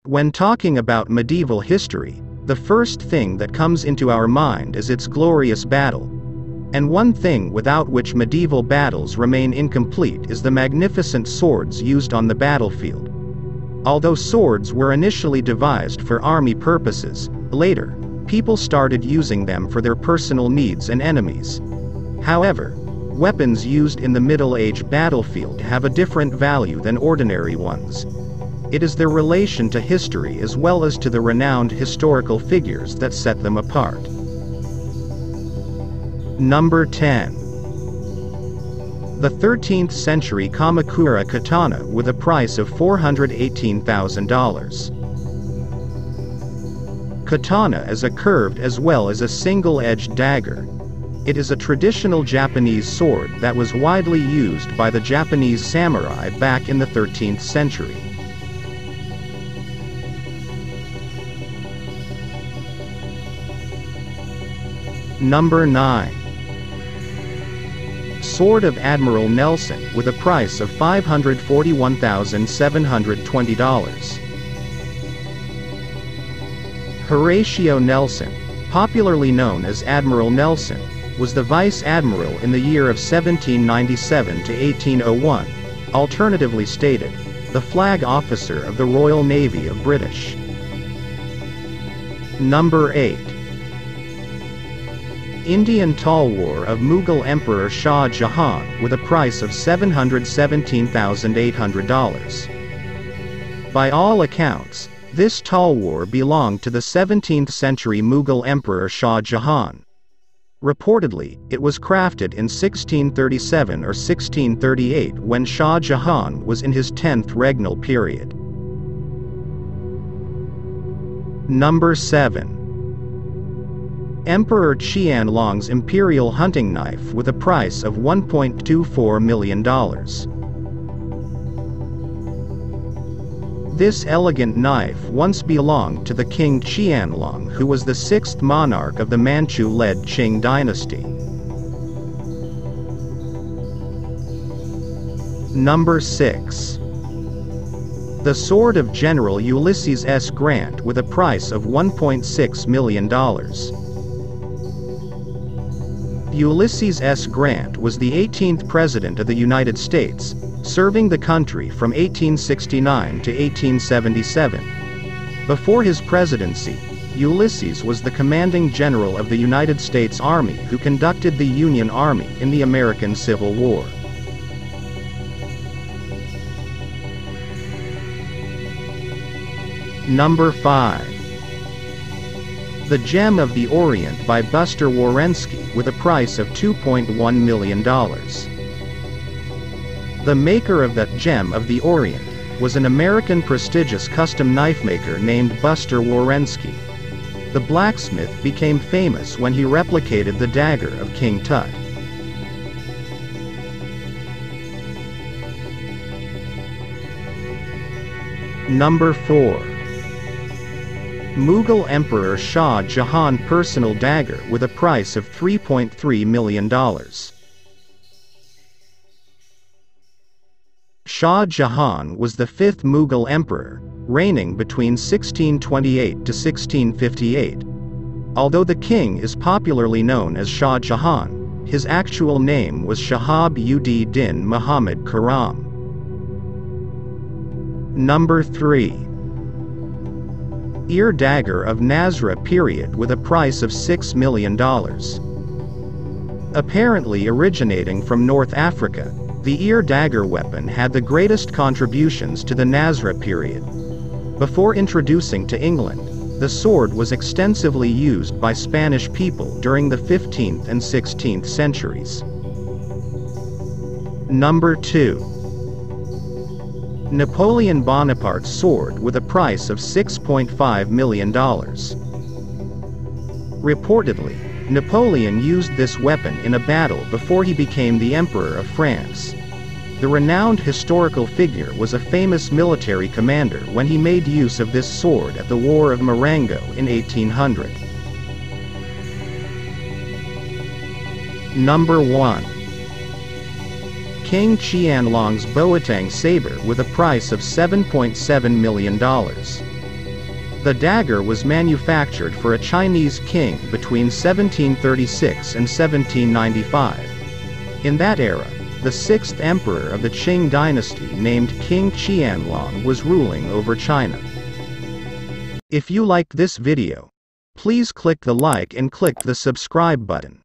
When talking about medieval history, the first thing that comes into our mind is its glorious battle. And one thing without which medieval battles remain incomplete is the magnificent swords used on the battlefield. Although swords were initially devised for army purposes, later, people started using them for their personal needs and enemies. However, weapons used in the Middle Age battlefield have a different value than ordinary ones. It is their relation to history as well as to the renowned historical figures that set them apart. Number 10. The 13th century Kamakura katana with a price of $418,000. Katana is a curved as well as a single-edged dagger. It is a traditional Japanese sword that was widely used by the Japanese samurai back in the 13th century. Number 9. Sword of Admiral Nelson with a price of $541,720. Horatio Nelson, popularly known as Admiral Nelson, was the Vice Admiral in the year of 1797 to 1801, alternatively stated, the flag officer of the Royal Navy of British. Number 8. Indian Talwar of Mughal Emperor Shah Jahan with a price of $717,800. By all accounts, this Talwar belonged to the 17th century Mughal Emperor Shah Jahan. Reportedly, it was crafted in 1637 or 1638 when Shah Jahan was in his 10th regnal period. Number 7. Emperor Qianlong's Imperial hunting knife with a price of $1.24 million. This elegant knife once belonged to the King Qianlong, who was the 6th monarch of the Manchu-led Qing dynasty. Number 6. The sword of General Ulysses S. Grant with a price of $1.6 million. Ulysses S. Grant was the 18th President of the United States, serving the country from 1869 to 1877. Before his presidency, Ulysses was the commanding general of the United States Army who conducted the Union Army in the American Civil War. Number 5. The Gem of the Orient by Buster Warensky with a price of $2.1 million. The maker of the Gem of the Orient was an American prestigious custom knife maker named Buster Warensky. The blacksmith became famous when he replicated the dagger of King Tut. Number 4. Mughal Emperor Shah Jahan personal dagger with a price of $3.3 million. Shah Jahan was the 5th Mughal emperor, reigning between 1628 to 1658. Although the king is popularly known as Shah Jahan, his actual name was Shahab-ud-Din Muhammad Khurram. Number 3. Ear dagger of Nasra period with a price of $6 million. Apparently originating from North Africa, the ear dagger weapon had the greatest contributions to the Nasra period. Before introducing to England, the sword was extensively used by Spanish people during the 15th and 16th centuries. Number 2. Napoleon Bonaparte's sword with a price of $6.5 million. Reportedly, Napoleon used this weapon in a battle before he became the Emperor of France. The renowned historical figure was a famous military commander when he made use of this sword at the War of Marengo in 1800. Number 1. King Qianlong's Boateng saber with a price of $7.7 million. The dagger was manufactured for a Chinese king between 1736 and 1795. In that era, the sixth emperor of the Qing dynasty named King Qianlong was ruling over China. If you liked this video, please click the like and click the subscribe button.